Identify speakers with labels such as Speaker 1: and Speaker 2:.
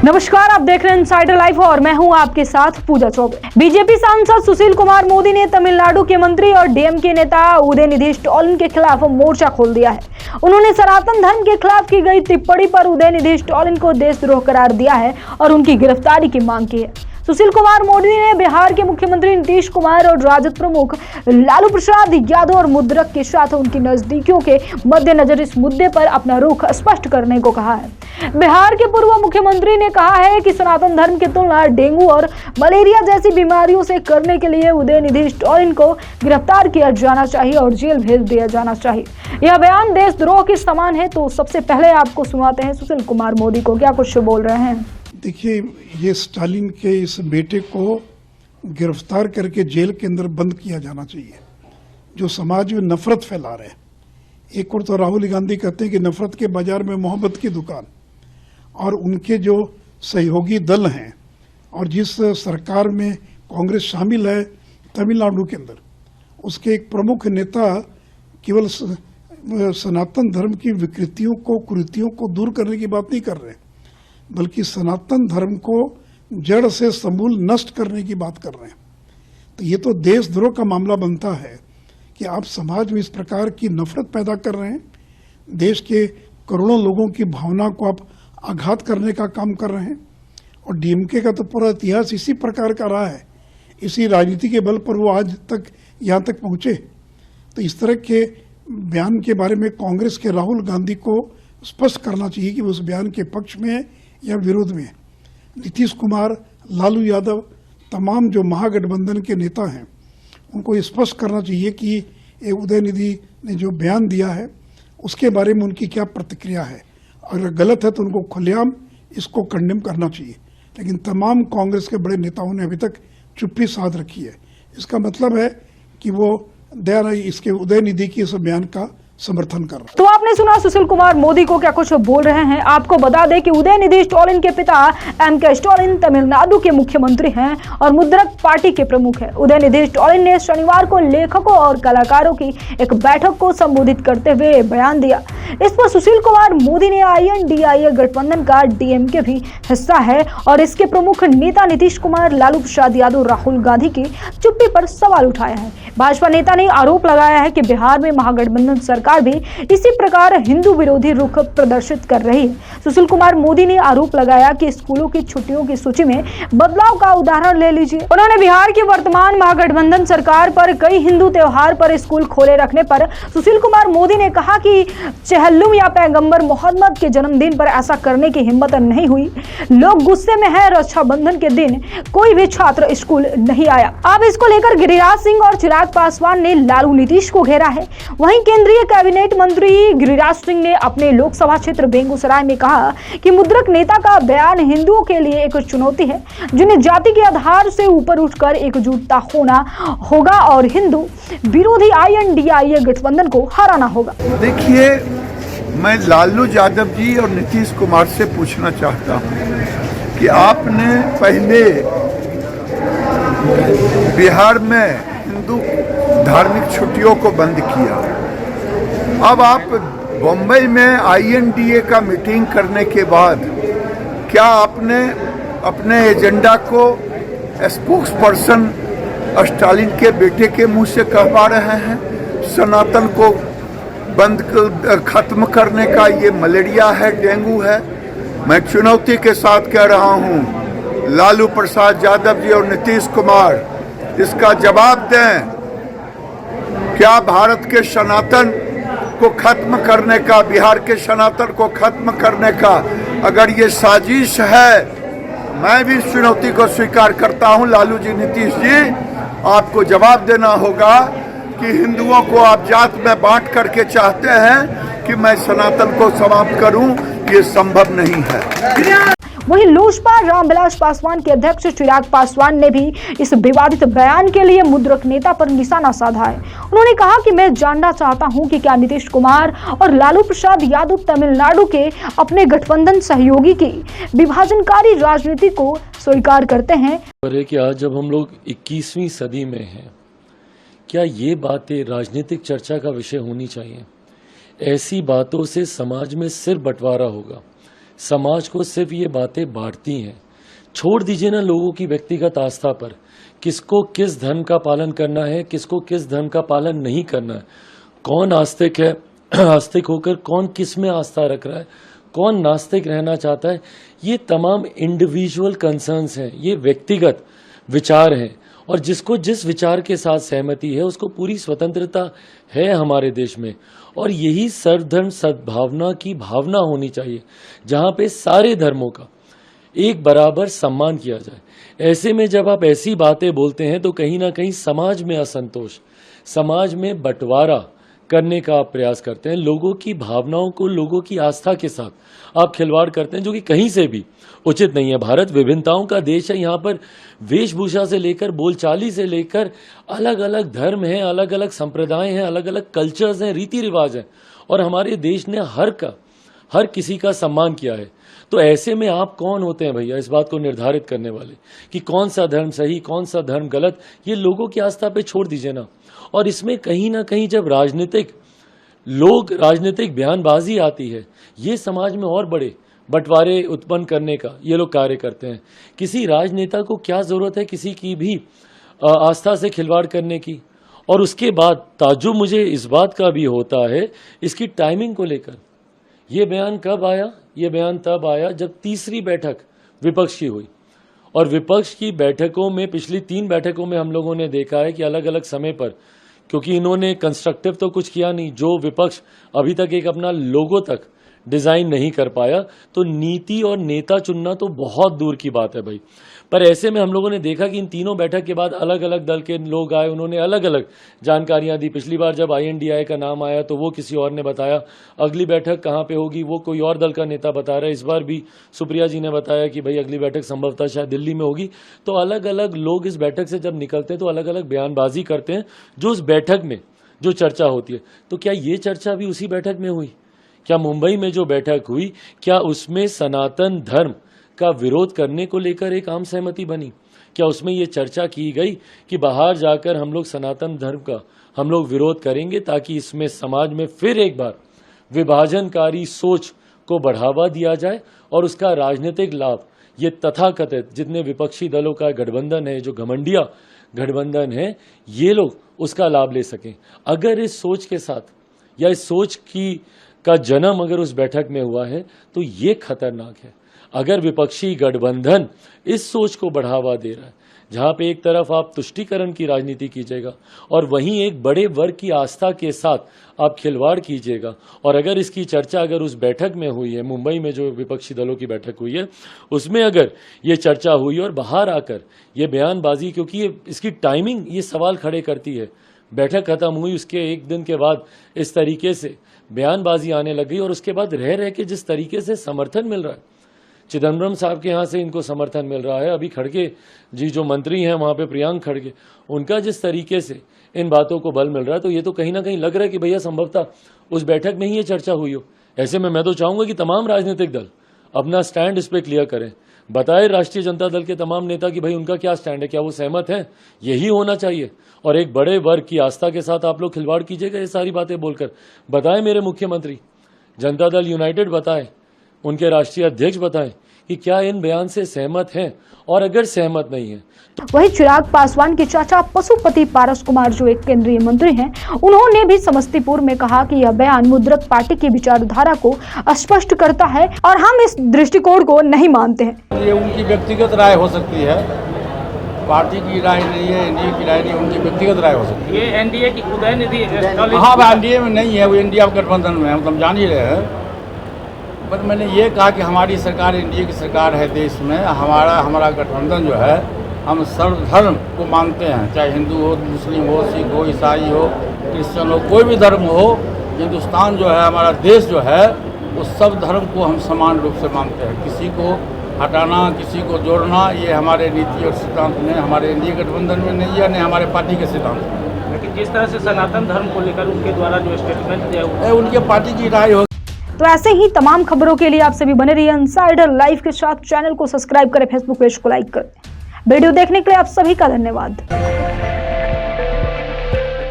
Speaker 1: नमस्कार, आप देख रहे हैं इनसाइडर लाइव और मैं हूं आपके साथ पूजा चौबे। बीजेपी सांसद सुशील कुमार मोदी ने तमिलनाडु के मंत्री और डीएमके नेता उदयनिधि स्टालिन के खिलाफ मोर्चा खोल दिया है। उन्होंने सनातन धर्म के खिलाफ की गई टिप्पणी पर उदयनिधि स्टालिन को देशद्रोह करार दिया है और उनकी गिरफ्तारी की मांग की है। सुशील कुमार मोदी ने बिहार के मुख्यमंत्री नीतीश कुमार और राजद प्रमुख लालू प्रसाद यादव और मुद्रक के साथ उनकी नजदीकियों के मद्देनजर इस मुद्दे पर अपना रुख स्पष्ट करने को कहा है। बिहार के पूर्व मुख्यमंत्री ने कहा है कि सनातन धर्म की तुलना डेंगू और मलेरिया जैसी बीमारियों से करने के लिए उदयनिधि स्टालिन को गिरफ्तार किया जाना चाहिए और जेल भेज दिया जाना चाहिए। यह बयान देशद्रोह के समान है। तो सबसे पहले आपको सुनाते हैं सुशील कुमार मोदी को क्या कुछ बोल रहे हैं।
Speaker 2: देखिए, ये स्टालिन के इस बेटे को गिरफ्तार करके जेल के अंदर बंद किया जाना चाहिए, जो समाज में नफरत फैला रहे हैं। एक और तो राहुल गांधी कहते हैं कि नफरत के बाजार में मोहब्बत की दुकान, और उनके जो सहयोगी दल हैं और जिस सरकार में कांग्रेस शामिल है तमिलनाडु के अंदर, उसके एक प्रमुख नेता केवल सनातन धर्म की विकृतियों को, कुरीतियों को दूर करने की बात नहीं कर रहे, बल्कि सनातन धर्म को जड़ से समूल नष्ट करने की बात कर रहे हैं। तो ये तो देशद्रोह का मामला बनता है कि आप समाज में इस प्रकार की नफरत पैदा कर रहे हैं, देश के करोड़ों लोगों की भावना को आप आघात करने का काम कर रहे हैं। और डीएमके का तो पूरा इतिहास इसी प्रकार का रहा है, इसी राजनीति के बल पर वो आज तक यहाँ तक पहुंचे। तो इस तरह के बयान के बारे में कांग्रेस के राहुल गांधी को स्पष्ट करना चाहिए कि वो उस बयान के पक्ष में या विरोध में। नीतीश कुमार, लालू यादव, तमाम जो महागठबंधन के नेता हैं, उनको स्पष्ट करना चाहिए कि उदयनिधि ने जो बयान दिया है उसके बारे में उनकी क्या प्रतिक्रिया है। अगर गलत है तो उनको खुलेआम इसको कंडेम करना चाहिए। लेकिन तमाम कांग्रेस के बड़े नेताओं ने अभी तक चुप्पी साध रखी है। इसका मतलब है कि वो इसके उदयनिधि की इस बयान का समर्थन कर रहा है।
Speaker 1: तो आपने सुना सुशील कुमार मोदी को क्या कुछ बोल रहे हैं। आपको बता दें कि उदयनिधि स्टालिन के पिता एम.के. स्टालिन तमिलनाडु के मुख्यमंत्री हैं और मुद्रक पार्टी के प्रमुख हैं। उदयनिधि स्टालिन ने शनिवार को लेखकों और कलाकारों की एक बैठक को संबोधित करते हुए बयान दिया। इस पर सुशील कुमार मोदी ने INDIA गठबंधन का डीएमके भी हिस्सा है और इसके प्रमुख नेता नीतीश कुमार, लालू प्रसाद यादव, राहुल गांधी की चुप्पी पर सवाल उठाया है। भाजपा नेता ने आरोप लगाया है कि बिहार में महागठबंधन सरकार भी इसी प्रकार हिंदू विरोधी रुख प्रदर्शित कर रही है। सुशील कुमार मोदी ने आरोप लगाया कि स्कूलों की छुट्टियों की सूची में बदलाव का उदाहरण ले लीजिए। उन्होंने बिहार की वर्तमान महागठबंधन सरकार पर कई हिंदू त्योहार पर स्कूल खोले रखने पर सुशील कुमार मोदी ने कहा कि चहल्लुम या पैगंबर मोहम्मद के जन्मदिन पर ऐसा करने की हिम्मत नहीं हुई। लोग गुस्से में है। रक्षाबंधन के दिन कोई भी छात्र स्कूल नहीं आया। अब इसको लेकर गिरिराज सिंह और चिराग पासवान ने लालू नीतीश को घेरा है। वहीं केंद्रीय कैबिनेट मंत्री गिरिराज सिंह ने अपने लोकसभा क्षेत्र बेगूसराय में कहा कि मुद्रक नेता का बयान हिंदुओं के लिए एक चुनौती है, जिन्हें जाति के आधार से ऊपर उठकर एकजुटता होना होगा और हिंदू विरोधी INDIA गठबंधन को हराना होगा।
Speaker 3: देखिए, मैं लालू यादव जी और नीतीश कुमार से पूछना चाहता हूं कि आपने पहले बिहार में हिंदू धार्मिक छुट्टियों को बंद किया, अब आप बम्बई में INDA का मीटिंग करने के बाद क्या आपने अपने एजेंडा को स्पोक्स पर्सन स्टालिन के बेटे के मुंह से कहवा रहे हैं? सनातन को बंद खत्म करने का ये मलेरिया है, डेंगू है। मैं चुनौती के साथ कह रहा हूँ, लालू प्रसाद यादव जी और नीतीश कुमार, इसका जवाब दें। क्या भारत के सनातन को खत्म करने का, बिहार के सनातन को खत्म करने का अगर ये साजिश है, मैं भी इस चुनौती को स्वीकार करता हूं। लालू जी, नीतीश जी, आपको जवाब देना होगा कि हिंदुओं को आप जात में बांट करके चाहते हैं कि मैं सनातन को समाप्त करूं, ये संभव नहीं है।
Speaker 1: वहीं लोजपा रामविलास पासवान के अध्यक्ष चिराग पासवान ने भी इस विवादित बयान के लिए मुद्रक नेता पर निशाना साधा है। उन्होंने कहा कि मैं जानना चाहता हूं कि क्या नीतीश कुमार और लालू प्रसाद यादव तमिलनाडु के अपने गठबंधन सहयोगी की विभाजनकारी राजनीति को स्वीकार करते हैं।
Speaker 4: कि आज जब हम लोग 21वीं सदी में हैं, क्या ये बातें राजनीतिक चर्चा का विषय होनी चाहिए? ऐसी बातों से समाज में सिर बंटवारा होगा, समाज को सिर्फ ये बातें बांटती हैं। छोड़ दीजिए ना लोगों की व्यक्तिगत आस्था पर, किसको किस धर्म का पालन करना है, किसको किस धर्म का पालन नहीं करना है, कौन आस्तिक है, आस्तिक होकर कौन किस में आस्था रख रहा है, कौन नास्तिक रहना चाहता है, ये तमाम इंडिविजुअल कंसर्न्स हैं, ये व्यक्तिगत विचार हैं। और जिसको जिस विचार के साथ सहमति है उसको पूरी स्वतंत्रता है हमारे देश में। और यही सर्वधर्म सद्भावना की भावना होनी चाहिए, जहां पे सारे धर्मों का एक बराबर सम्मान किया जाए। ऐसे में जब आप ऐसी बातें बोलते हैं तो कहीं ना कहीं समाज में असंतोष, समाज में बंटवारा करने का आप प्रयास करते हैं। लोगों की भावनाओं को, लोगों की आस्था के साथ आप खिलवाड़ करते हैं, जो कि कहीं से भी उचित नहीं है। भारत विभिन्नताओं का देश है, यहाँ पर वेशभूषा से लेकर बोलचाली से लेकर अलग अलग धर्म हैं, अलग अलग संप्रदाय हैं, अलग अलग कल्चर्स हैं, रीति रिवाज हैं, और हमारे देश ने हर किसी का सम्मान किया है। तो ऐसे में आप कौन होते हैं भैया इस बात को निर्धारित करने वाले कि कौन सा धर्म सही, कौन सा धर्म गलत? ये लोगों की आस्था पे छोड़ दीजिए ना। और इसमें कहीं ना कहीं जब राजनीतिक बयानबाजी आती है, ये समाज में और बड़े बंटवारे उत्पन्न करने का ये लोग कार्य करते हैं। किसी राजनेता को क्या जरूरत है किसी की भी आस्था से खिलवाड़ करने की? और उसके बाद ताज्जुब मुझे इस बात का भी होता है इसकी टाइमिंग को लेकर। ये बयान कब आया? ये बयान तब आया जब तीसरी बैठक विपक्ष की हुई, और विपक्ष की बैठकों में, पिछली 3 बैठकों में हम लोगों ने देखा है कि अलग अलग समय पर, क्योंकि इन्होंने कंस्ट्रक्टिव तो कुछ किया नहीं, जो विपक्ष अभी तक एक अपना लोगो तक डिजाइन नहीं कर पाया, तो नीति और नेता चुनना तो बहुत दूर की बात है भाई। पर ऐसे में हम लोगों ने देखा कि इन तीनों बैठक के बाद अलग अलग दल के लोग आए, उन्होंने अलग अलग जानकारियां दी। पिछली बार जब INDI का नाम आया तो वो किसी और ने बताया, अगली बैठक कहां पे होगी वो कोई और दल का नेता बता रहा है। इस बार भी सुप्रिया जी ने बताया कि भाई अगली बैठक संभवतः शायद दिल्ली में होगी। तो अलग अलग लोग इस बैठक से जब निकलते हैं तो अलग अलग बयानबाजी करते हैं, जो उस बैठक में जो चर्चा होती है। तो क्या ये चर्चा भी उसी बैठक में हुई? क्या मुंबई में जो बैठक हुई, क्या उसमें सनातन धर्म का विरोध करने को लेकर एक आम सहमति बनी? क्या उसमें ये चर्चा की गई कि बाहर जाकर हम लोग सनातन धर्म का हम लोग विरोध करेंगे, ताकि इसमें समाज में फिर एक बार विभाजनकारी सोच को बढ़ावा दिया जाए और उसका राजनीतिक लाभ ये तथाकथित जितने विपक्षी दलों का गठबंधन है, जो घमंडिया गठबंधन है, ये लोग उसका लाभ ले सकें? अगर इस सोच के साथ या इस सोच का जन्म अगर उस बैठक में हुआ है तो ये खतरनाक है। अगर विपक्षी गठबंधन इस सोच को बढ़ावा दे रहा है, जहां पे एक तरफ आप तुष्टीकरण की राजनीति कीजिएगा और वहीं एक बड़े वर्ग की आस्था के साथ आप खिलवाड़ कीजिएगा, और अगर इसकी चर्चा अगर उस बैठक में हुई है, मुंबई में जो विपक्षी दलों की बैठक हुई है उसमें अगर ये चर्चा हुई और बाहर आकर ये बयानबाजी, क्योंकि ये इसकी टाइमिंग ये सवाल खड़े करती है। बैठक खत्म हुई, उसके एक दिन के बाद इस तरीके से बयानबाजी आने लग गई, और उसके बाद रह के जिस तरीके से समर्थन मिल रहा है, चिदम्बरम साहब के यहाँ से इनको समर्थन मिल रहा है, अभी खड़गे जी जो मंत्री हैं वहाँ पे प्रियांक खड़गे, उनका जिस तरीके से इन बातों को बल मिल रहा है, तो ये तो कहीं ना कहीं लग रहा है कि भैया संभवतः उस बैठक में ही ये चर्चा हुई हो। ऐसे में मैं तो चाहूंगा कि तमाम राजनीतिक दल अपना स्टैंड इस पर क्लियर करें, बताए राष्ट्रीय जनता दल के तमाम नेता कि भाई उनका क्या स्टैंड है, क्या वो सहमत हैं? यही होना चाहिए। और एक बड़े वर्ग की आस्था के साथ आप लोग खिलवाड़ कीजिएगा ये सारी बातें बोलकर। बताएं मेरे मुख्यमंत्री, जनता दल यूनाइटेड बताएं, उनके राष्ट्रीय अध्यक्ष बताएं कि क्या इन बयान से सहमत हैं, और अगर सहमत नहीं है।
Speaker 1: वहीं चिराग पासवान के चाचा पशुपति पारस कुमार जो एक केंद्रीय मंत्री हैं, उन्होंने भी समस्तीपुर में कहा कि यह बयान मुद्रक पार्टी की विचारधारा को स्पष्ट करता है और हम इस दृष्टिकोण को नहीं मानते हैं।
Speaker 5: ये उनकी व्यक्तिगत राय हो सकती है, पार्टी की राय नहीं है, एनडीए की राय नहीं, उनकी व्यक्तिगत राय हो सकती है।
Speaker 6: ये एनडीए की उदयनिधि,
Speaker 5: हाँ एनडीए में नहीं है, वो इंडिया गठबंधन में है, हम जान ही रहे हैं। पर मैंने ये कहा कि हमारी सरकार एनडीए की सरकार है देश में, हमारा गठबंधन जो है, हम सर्वधर्म को मानते हैं, चाहे हिंदू हो, मुस्लिम हो, सिख हो, ईसाई हो, क्रिश्चियन हो, कोई भी धर्म हो। हिंदुस्तान जो है, हमारा देश जो है, वो सब धर्म को हम समान रूप से मानते हैं। किसी को हटाना, किसी को जोड़ना, ये हमारे नीति और सिद्धांत में, हमारे एनडीए गठबंधन में नहीं है, न हमारे पार्टी के सिद्धांत में।
Speaker 6: लेकिन जिस तरह से सनातन धर्म को लेकर उनके द्वारा जो स्टेटमेंट दिया हुआ है,
Speaker 5: उनके पार्टी की राय हो।
Speaker 1: तो ऐसे ही तमाम खबरों के लिए आप सभी बने रहिए इनसाइडर लाइव के साथ। चैनल को सब्सक्राइब करें, फेसबुक पेज को लाइक करें। वीडियो देखने के लिए आप सभी का धन्यवाद।